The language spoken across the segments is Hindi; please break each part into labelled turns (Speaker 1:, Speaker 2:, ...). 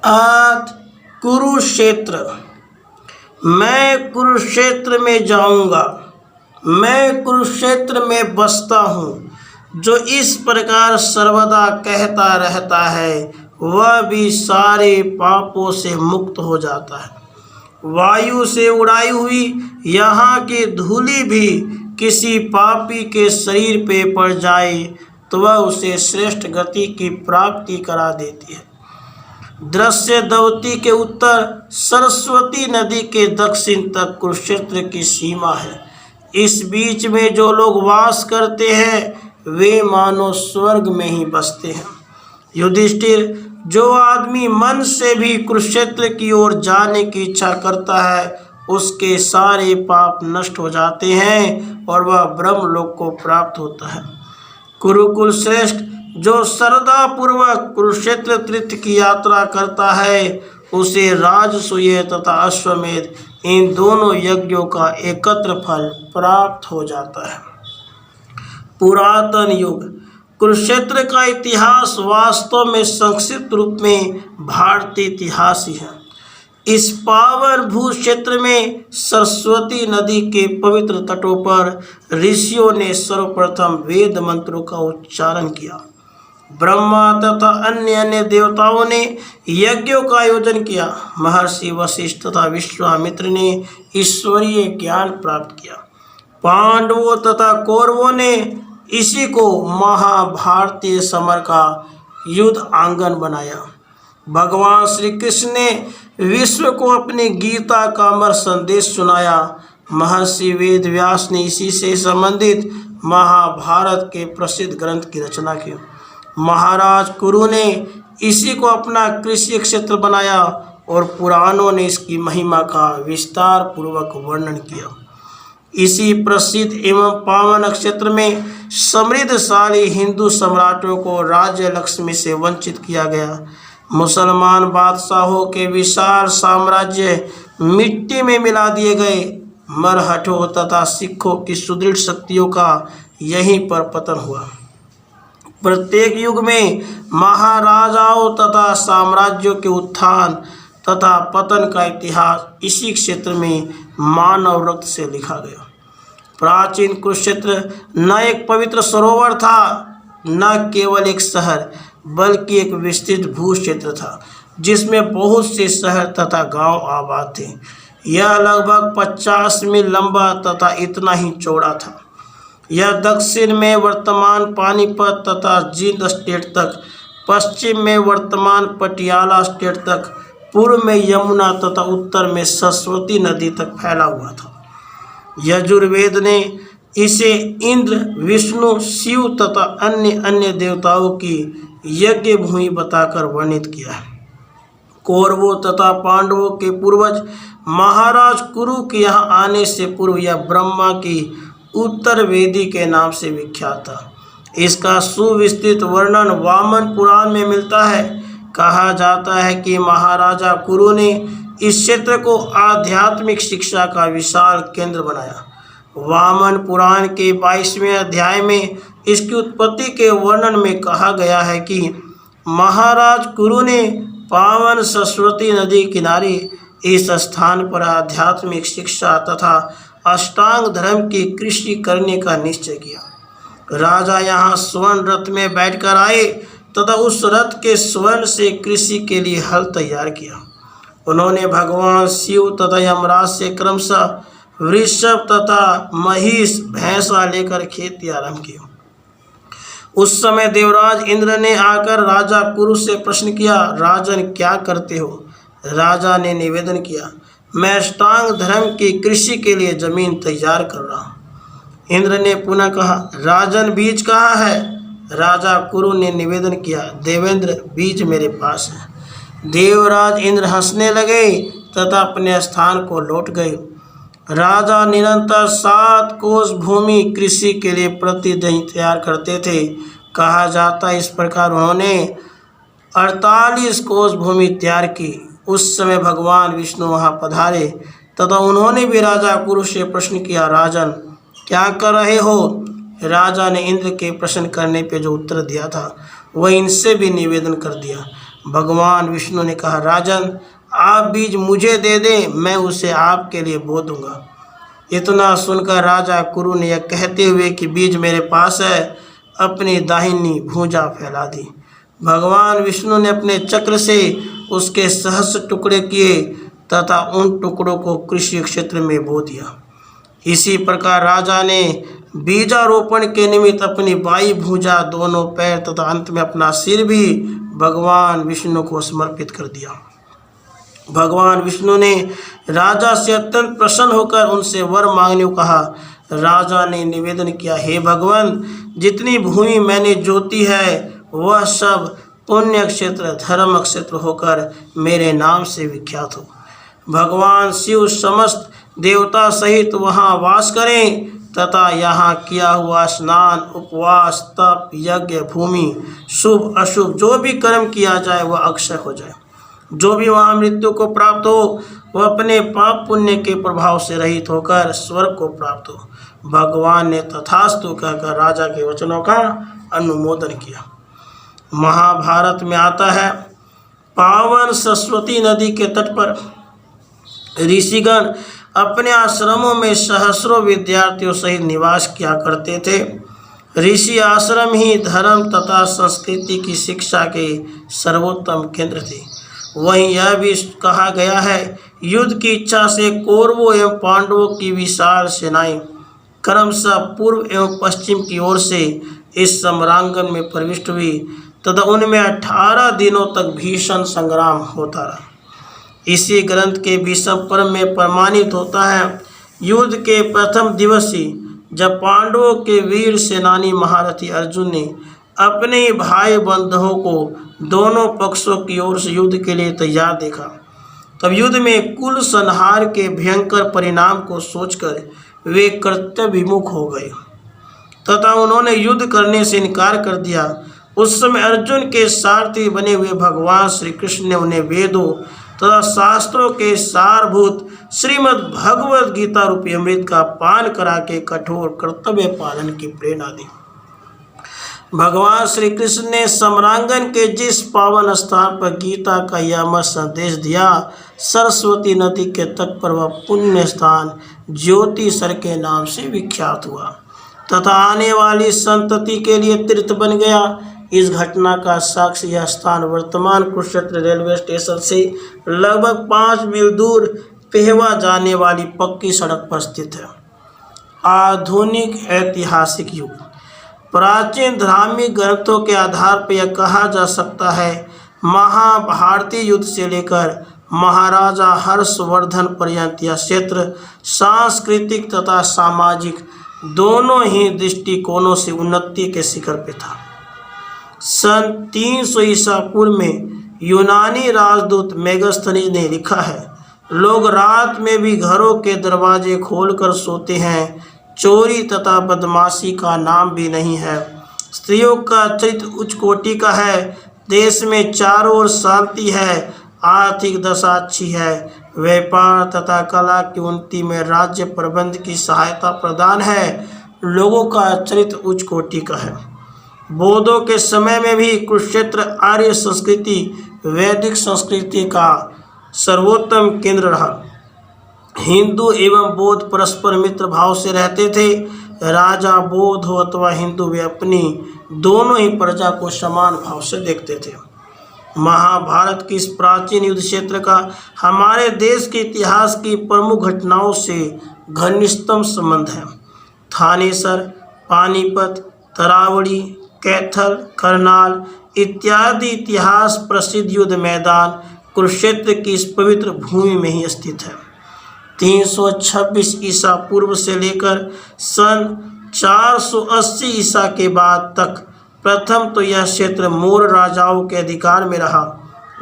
Speaker 1: आज कुरुक्षेत्र। मैं कुरुक्षेत्र में जाऊंगा, मैं कुरुक्षेत्र में बसता हूँ। जो इस प्रकार सर्वदा कहता रहता है वह भी सारे पापों से मुक्त हो जाता है। वायु से उड़ाई हुई यहाँ की धूलि भी किसी पापी के शरीर पे पड़ जाए तो वह उसे श्रेष्ठ गति की प्राप्ति करा देती है। दृश्य दवती के उत्तर, सरस्वती नदी के दक्षिण तक कुरुक्षेत्र की सीमा है। इस बीच में जो लोग वास करते हैं वे मानो स्वर्ग में ही बसते हैं। युधिष्ठिर, जो आदमी मन से भी कुरुक्षेत्र की ओर जाने की इच्छा करता है उसके सारे पाप नष्ट हो जाते हैं और वह ब्रह्मलोक को प्राप्त होता है। कुरुकुल श्रेष्ठ, जो श्रद्धा पूर्वक कुरुक्षेत्र तीर्थ की यात्रा करता है उसे राजसूय तथा अश्वमेध इन दोनों यज्ञों का एकत्र फल प्राप्त हो जाता है। पुरातन युग। कुरुक्षेत्र का इतिहास वास्तव में संक्षिप्त रूप में भारतीय इतिहास ही है। इस पावन भू क्षेत्र में सरस्वती नदी के पवित्र तटों पर ऋषियों ने सर्वप्रथम वेद मंत्रों का उच्चारण किया। ब्रह्मा तथा अन्य अन्य देवताओं ने यज्ञों का आयोजन किया। महर्षि वशिष्ठ तथा विश्वामित्र ने ईश्वरीय ज्ञान प्राप्त किया। पांडवों तथा कौरवों ने इसी को महाभारतीय समर का युद्ध आंगन बनाया। भगवान श्री कृष्ण ने विश्व को अपनी गीता का अमर संदेश सुनाया। महर्षि वेद व्यास ने इसी से संबंधित महाभारत के प्रसिद्ध ग्रंथ की रचना की। महाराज कुरु ने इसी को अपना कृषि क्षेत्र बनाया और पुराणों ने इसकी महिमा का विस्तार पूर्वक वर्णन किया। इसी प्रसिद्ध एवं पावन क्षेत्र में समृद्धशाली हिंदू सम्राटों को राज्य लक्ष्मी से वंचित किया गया। मुसलमान बादशाहों के विशाल साम्राज्य मिट्टी में मिला दिए गए। मरहठों तथा सिखों की सुदृढ़ शक्तियों का यहीं पर पतन हुआ। प्रत्येक युग में महाराजाओं तथा साम्राज्यों के उत्थान तथा पतन का इतिहास इसी क्षेत्र में मानव रक्त से लिखा गया। प्राचीन कुरुक्षेत्र न एक पवित्र सरोवर था, न केवल एक शहर, बल्कि एक विस्तृत भू क्षेत्र था जिसमें बहुत से शहर तथा गांव आबाद थे। यह लगभग 50 मील लंबा तथा इतना ही चौड़ा था। यह दक्षिण में वर्तमान पानीपत तथा जींद स्टेट तक, पश्चिम में वर्तमान पटियाला स्टेट तक, पूर्व में यमुना तथा उत्तर में सरस्वती नदी तक फैला हुआ था। यजुर्वेद ने इसे इंद्र, विष्णु, शिव तथा अन्य अन्य देवताओं की यज्ञ भूमि बताकर वर्णित किया है। कौरवों तथा पांडवों के पूर्वज महाराज कुरु के यहाँ आने से पूर्व यह ब्रह्मा की उत्तर वेदी के नाम से विख्यात था। इसका सुविस्तृत वर्णन वामन पुराण में मिलता है। कहा जाता है कि महाराजा कुरु ने इस क्षेत्र को आध्यात्मिक शिक्षा का विशाल केंद्र बनाया। वामन पुराण के 22वें अध्याय में इसकी उत्पत्ति के वर्णन में कहा गया है कि महाराज कुरु ने पावन सरस्वती नदी किनारे इस स्थान पर आध्यात्मिक शिक्षा तथा अष्टांग धर्म की कृषि करने का निश्चय किया। राजा यहाँ स्वर्ण रथ में बैठकर आए तथा उस रथ के स्वर्ण से कृषि के लिए हल तैयार किया। उन्होंने भगवान शिव तथा यमराज से क्रमशः वृषभ तथा महिष भैंसा लेकर खेती आरंभ की। उस समय देवराज इंद्र ने आकर राजा कुरु से प्रश्न किया, राजन क्या करते हो? राजा ने निवेदन किया, मैं अष्टांग धर्म की कृषि के लिए जमीन तैयार कर रहा हूँ। इंद्र ने पुनः कहा, राजन बीज कहाँ है? राजा कुरु ने निवेदन किया, देवेंद्र बीज मेरे पास है। देवराज इंद्र हंसने लगे तथा अपने स्थान को लौट गए। राजा निरंतर 7 कोस भूमि कृषि के लिए प्रतिदिन तैयार करते थे। कहा जाता है इस प्रकार उन्होंने 48 कोस भूमि तैयार की। उस समय भगवान विष्णु वहां पधारे तथा उन्होंने भी राजा कुरु से प्रश्न किया, राजन क्या कर रहे हो? राजा ने इंद्र के प्रश्न करने पे जो उत्तर दिया था वह इनसे भी निवेदन कर दिया। भगवान विष्णु ने कहा, राजन, आप बीज मुझे दे दें, मैं उसे आपके लिए बो दूंगा। इतना सुनकर राजा कुरु ने यह कहते हुए कि बीज मेरे पास है, अपनी दाहिनी भुजा फैला दी। भगवान विष्णु ने अपने चक्र से उसके सहस्र टुकड़े किए तथा उन टुकड़ों को कृषि क्षेत्र में बो दिया। इसी प्रकार राजा ने बीजारोपण के निमित्त अपनी बाई भुजा, दोनों पैर तथा अंत में अपना सिर भी भगवान विष्णु को समर्पित कर दिया। भगवान विष्णु ने राजा से अत्यंत प्रसन्न होकर उनसे वर मांगने को कहा। राजा ने निवेदन किया, हे भगवान, जितनी भूमि मैंने जोती है वह सब पुण्य क्षेत्र, धर्म क्षेत्र होकर मेरे नाम से विख्यात हो। भगवान शिव समस्त देवता सहित वहाँ वास करें तथा यहाँ किया हुआ स्नान, उपवास, तप, यज्ञ, भूमि, शुभ अशुभ जो भी कर्म किया जाए वह अक्षय हो जाए। जो भी वहाँ मृत्यु को प्राप्त हो वह अपने पाप पुण्य के प्रभाव से रहित होकर स्वर्ग को प्राप्त हो। भगवान ने तथास्तु कहकर राजा के वचनों का अनुमोदन किया। महाभारत में आता है, पावन सरस्वती नदी के तट पर ऋषिगण अपने आश्रमों में सहस्रों विद्यार्थियों सहित निवास किया करते थे। ऋषि आश्रम ही धर्म तथा संस्कृति की शिक्षा के सर्वोत्तम केंद्र थे। वहीं यह भी कहा गया है, युद्ध की इच्छा से कौरवों एवं पांडवों की विशाल सेनाएं क्रमशः पूर्व एवं पश्चिम की ओर से इस सम्रांगण में प्रविष्ट हुई तथा उनमें 18 दिनों तक भीषण संग्राम होता रहा। इसी ग्रंथ के 20वें पर्व में प्रमाणित होता है, युद्ध के प्रथम दिवस ही जब पांडवों के वीर सेनानी महारथी अर्जुन ने अपने ही भाई बंधुओं को दोनों पक्षों की ओर से युद्ध के लिए तैयार देखा, तब युद्ध में कुल संहार के भयंकर परिणाम को सोचकर वे कर्तव्य विमुख हो गए तथा उन्होंने युद्ध करने से इनकार कर दिया। उस समय अर्जुन के सारथी बने हुए भगवान श्री कृष्ण ने उन्हें वेदों तथा शास्त्रों के सारभूत श्रीमद् भगवद गीता रूपी अमृत का पान करा के कठोर कर्तव्य पालन की प्रेरणा दी। भगवान श्री कृष्ण ने सम्रांगण के जिस पावन स्थान पर गीता का यह अमर संदेश दिया, सरस्वती नदी के तट पर वह पुण्य स्थान ज्योतिसर के नाम से विख्यात हुआ तथा आने वाली संतति के लिए तीर्थ बन गया। इस घटना का साक्ष्य यह स्थान वर्तमान कुरुक्षेत्र रेलवे स्टेशन से लगभग 5 मील दूर पेहवा जाने वाली पक्की सड़क पर स्थित है। आधुनिक ऐतिहासिक युग। प्राचीन धार्मिक ग्रंथों के आधार पर यह कहा जा सकता है, महाभारतीय युद्ध से लेकर महाराजा हर्षवर्धन पर्यंत यह क्षेत्र सांस्कृतिक तथा सामाजिक दोनों ही दृष्टिकोणों से उन्नति के शिखर पर था। सन 300 ईसा पूर्व में यूनानी राजदूत मेगास्थनीज ने लिखा है, लोग रात में भी घरों के दरवाजे खोलकर सोते हैं, चोरी तथा बदमाशी का नाम भी नहीं है, स्त्रियों का चरित्र उच्च कोटि का है, देश में चारों ओर शांति है, आर्थिक दशा अच्छी है, व्यापार तथा कला की उन्नति में राज्य प्रबंध की सहायता प्रदान है, लोगों का चरित्र उच्च कोटि का है। बौद्धों के समय में भी कुरुक्षेत्र आर्य संस्कृति वैदिक संस्कृति का सर्वोत्तम केंद्र रहा। हिंदू एवं बौद्ध परस्पर मित्र भाव से रहते थे। राजा बौद्ध हो अथवा हिंदू, वे अपनी दोनों ही प्रजा को समान भाव से देखते थे। महाभारत की इस प्राचीन युद्ध क्षेत्र का हमारे देश के इतिहास की प्रमुख घटनाओं से घनिष्ठतम संबंध है। थानेसर, पानीपत, तरावड़ी, कैथल, करनाल इत्यादि इतिहास प्रसिद्ध युद्ध मैदान कुरुक्षेत्र की इस पवित्र भूमि में ही स्थित है। 326 ईसा पूर्व से लेकर सन 480 ईसा के बाद तक प्रथम तो यह क्षेत्र मौर्य राजाओं के अधिकार में रहा।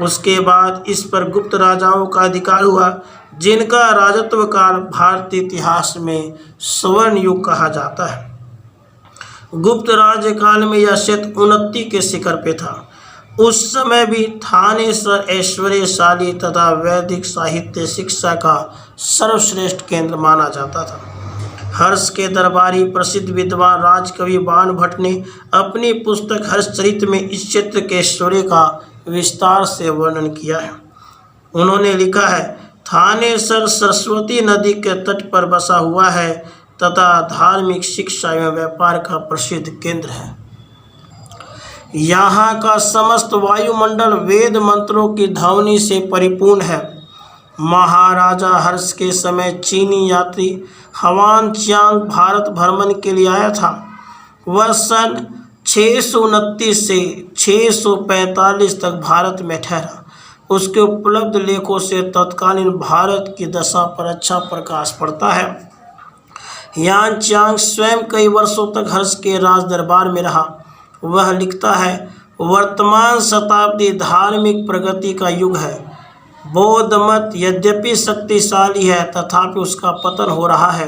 Speaker 1: उसके बाद इस पर गुप्त राजाओं का अधिकार हुआ, जिनका राजत्व काल भारतीय इतिहास में स्वर्ण युग कहा जाता है। गुप्त राज्यकाल में यह क्षेत्र उन्नति के शिखर पे था। उस समय भी थानेसर ऐश्वर्यशाली तथा वैदिक साहित्य शिक्षा का सर्वश्रेष्ठ केंद्र माना जाता था। हर्ष के दरबारी प्रसिद्ध विद्वान राजकवि बाण भट्ट ने अपनी पुस्तक हर्षचरित में इस क्षेत्र के ऐश्वर्य का विस्तार से वर्णन किया है। उन्होंने लिखा है, थानेसर सरस्वती नदी के तट पर बसा हुआ है तथा धार्मिक शिक्षा एवं व्यापार का प्रसिद्ध केंद्र है। यहाँ का समस्त वायुमंडल वेद मंत्रों की ध्वनि से परिपूर्ण है। महाराजा हर्ष के समय चीनी यात्री हवान चियांग भारत भ्रमण के लिए आया था। वह सन 629 से 645 तक भारत में ठहरा। उसके उपलब्ध लेखों से तत्कालीन भारत की दशा पर अच्छा प्रकाश पड़ता है। यान चियांग स्वयं कई वर्षों तक हर्ष के राज दरबार में रहा। वह लिखता है, वर्तमान शताब्दी धार्मिक प्रगति का युग है। बौद्ध मत यद्यपि शक्तिशाली है तथापि उसका पतन हो रहा है।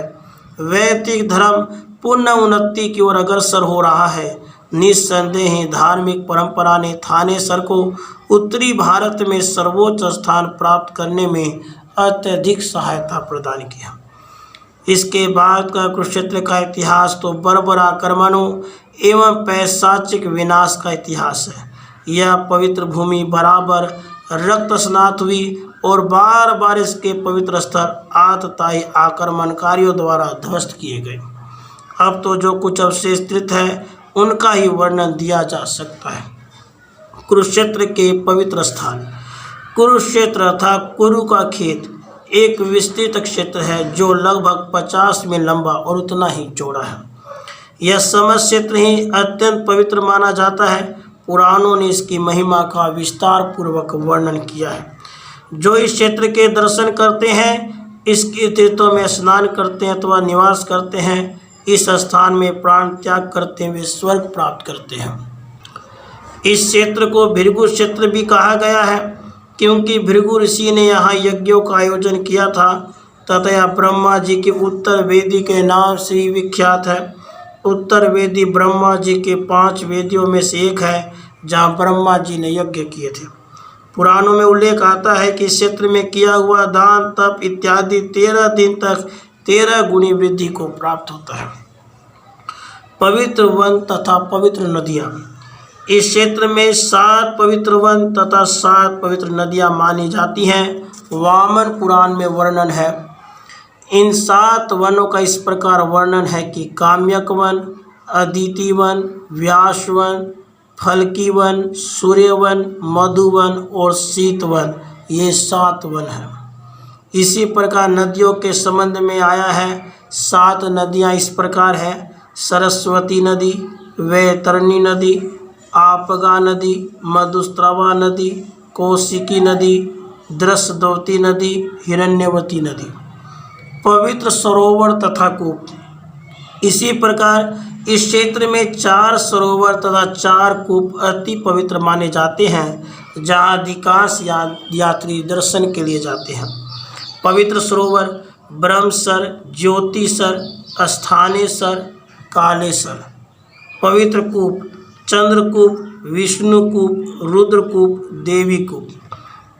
Speaker 1: वैदिक धर्म पुनः उन्नति की ओर अग्रसर हो रहा है। निस्संदेह ही धार्मिक परंपरा ने थानेसर को उत्तरी भारत में सर्वोच्च स्थान प्राप्त करने में अत्यधिक सहायता प्रदान किया। इसके बाद का कुरुक्षेत्र का इतिहास तो बर्बर आक्रमणों एवं पैशाचिक विनाश का इतिहास है। यह पवित्र भूमि बराबर रक्त स्नात हुई और बार बार इसके पवित्र स्थल आतताई आक्रमणकारियों द्वारा ध्वस्त किए गए। अब तो जो कुछ अवशेष स्थित है उनका ही वर्णन दिया जा सकता है। कुरुक्षेत्र के पवित्र स्थान। कुरुक्षेत्र अर्थात कुरु का खेत एक विस्तृत क्षेत्र है जो लगभग 50 मील लंबा और उतना ही चौड़ा है। यह समस्त क्षेत्र ही अत्यंत पवित्र माना जाता है। पुराणों ने इसकी महिमा का विस्तार पूर्वक वर्णन किया है। जो इस क्षेत्र के दर्शन करते हैं, इसके तीर्थों में स्नान करते हैं अथवा निवास करते हैं, इस स्थान में प्राण त्याग करते हुए स्वर्ग प्राप्त करते हैं। इस क्षेत्र को भृगु क्षेत्र भी कहा गया है क्योंकि भृगु ऋषि ने यहाँ यज्ञों का आयोजन किया था तथा यह ब्रह्मा जी के उत्तर वेदी के नाम से भी विख्यात है। उत्तर वेदी ब्रह्मा जी के 5 वेदियों में से एक है जहाँ ब्रह्मा जी ने यज्ञ किए थे। पुराणों में उल्लेख आता है कि इस क्षेत्र में किया हुआ दान तप इत्यादि 13 दिन तक 13 गुनी वृद्धि को प्राप्त होता है। पवित्र वन तथा पवित्र नदियाँ। इस क्षेत्र में 7 पवित्र वन तथा 7 पवित्र नदियाँ मानी जाती हैं। वामन पुराण में वर्णन है। इन 7 वनों का इस प्रकार वर्णन है कि काम्यक वन, अदिति वन, व्यास वन, फलकी वन, सूर्यवन, मधुवन और शीतवन, ये 7 वन हैं। इसी प्रकार नदियों के संबंध में आया है। 7 नदियाँ इस प्रकार हैं: सरस्वती नदी, वैतरणी नदी, आपगा नदी, मधुस्त्रवा नदी, कौशिकी नदी, दृशद्वती नदी, हिरण्यवती नदी। पवित्र सरोवर तथा कूप। इसी प्रकार इस क्षेत्र में 4 सरोवर तथा 4 कूप अति पवित्र माने जाते हैं जहाँ अधिकांश यात्री दर्शन के लिए जाते हैं। पवित्र सरोवर ब्रह्मसर, ज्योतिसर, स्थानेसर, कालेसर। पवित्र कूप चंद्रकूप, विष्णुकूप, रुद्रकूप, देवीकूप।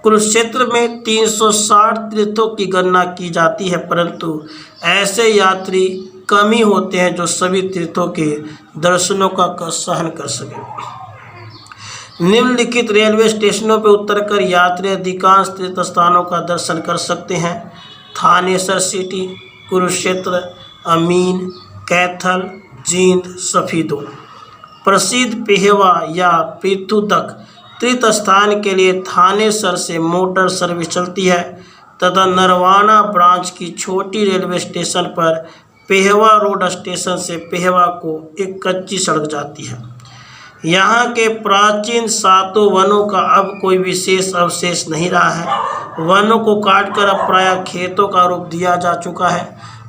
Speaker 1: कुरुक्षेत्र में 360 तीर्थों की गणना की जाती है परंतु ऐसे यात्री कम ही होते हैं जो सभी तीर्थों के दर्शनों का सहन कर सकें। निम्नलिखित रेलवे स्टेशनों पर उतरकर यात्री अधिकांश तीर्थ स्थानों का दर्शन कर सकते हैं: थानेसर सिटी, कुरुक्षेत्र, अमीन, कैथल, जींद, सफीदो। प्रसिद्ध पेहवा या पृथुदक तीर्थ स्थान के लिए थानेसर से मोटर सर्विस चलती है तथा नरवाना ब्रांच की छोटी रेलवे स्टेशन पर पेहवा रोड स्टेशन से पेहवा को एक कच्ची सड़क जाती है। यहाँ के प्राचीन 7 वनों का अब कोई विशेष अवशेष नहीं रहा है। वनों को काटकर अब प्रायः खेतों का रूप दिया जा चुका है।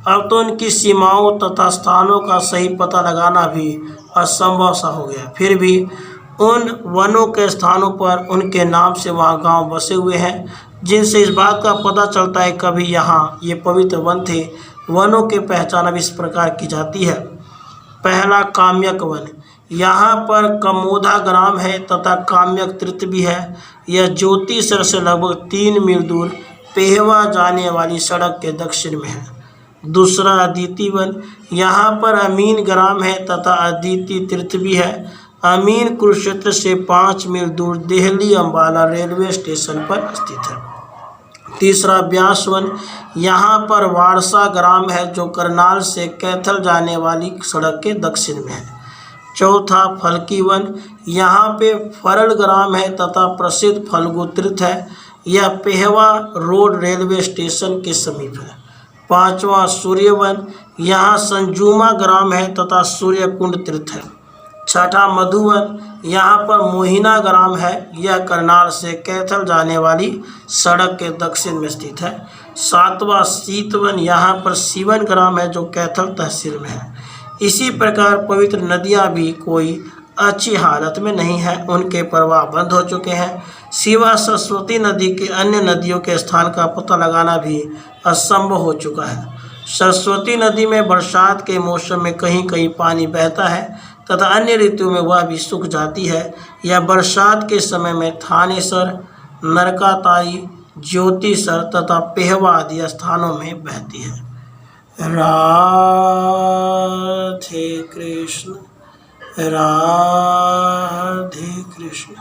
Speaker 1: अब तो उनकी सीमाओं तथा स्थानों का सही पता लगाना भी असंभव सा हो गया। फिर भी उन वनों के स्थानों पर उनके नाम से वहाँ गांव बसे हुए हैं जिनसे इस बात का पता चलता है कभी यहाँ ये पवित्र वन थे। वनों की पहचान अब इस प्रकार की जाती है। पहला काम्यक वन। यहाँ पर कमोदा ग्राम है तथा काम्यक तीर्थ भी है। यह ज्योतिसर से लगभग 3 मील दूर पेहवा जाने वाली सड़क के दक्षिण में है। दूसरा अदिति वन। यहाँ पर अमीन ग्राम है तथा अदिति तीर्थ भी है। अमीन कुरुक्षेत्र से 5 मील दूर देहली अम्बाला रेलवे स्टेशन पर स्थित है। तीसरा ब्यासवन, यहाँ पर वारसा ग्राम है जो करनाल से कैथल जाने वाली सड़क के दक्षिण में है। चौथा फलकी वन, यहाँ पे फरल ग्राम है तथा प्रसिद्ध फल्गु तीर्थ है। यह पेहवा रोड रेलवे स्टेशन के समीप है। पांचवा सूर्यवन, यहाँ संजुमा ग्राम है तथा सूर्य कुंड तीर्थ है। छठा मधुवन, यहाँ पर मोहिना ग्राम है। यह करनाल से कैथल जाने वाली सड़क के दक्षिण में स्थित है। सातवां शीतवन, यहाँ पर सीवन ग्राम है जो कैथल तहसील में है। इसी प्रकार पवित्र नदियाँ भी कोई अच्छी हालत में नहीं है, उनके प्रवाह बंद हो चुके हैं। सिवा सरस्वती नदी के अन्य नदियों के स्थान का पता लगाना भी असंभव हो चुका है। सरस्वती नदी में बरसात के मौसम में कहीं कहीं पानी बहता है तथा अन्य ऋतुओं में वह भी सूख जाती है। यह बरसात के समय में थानेसर, नरकाताई, ज्योतिसर तथा पेहवा आदि स्थानों में बहती है। राधे कृष्ण, राधे कृष्ण।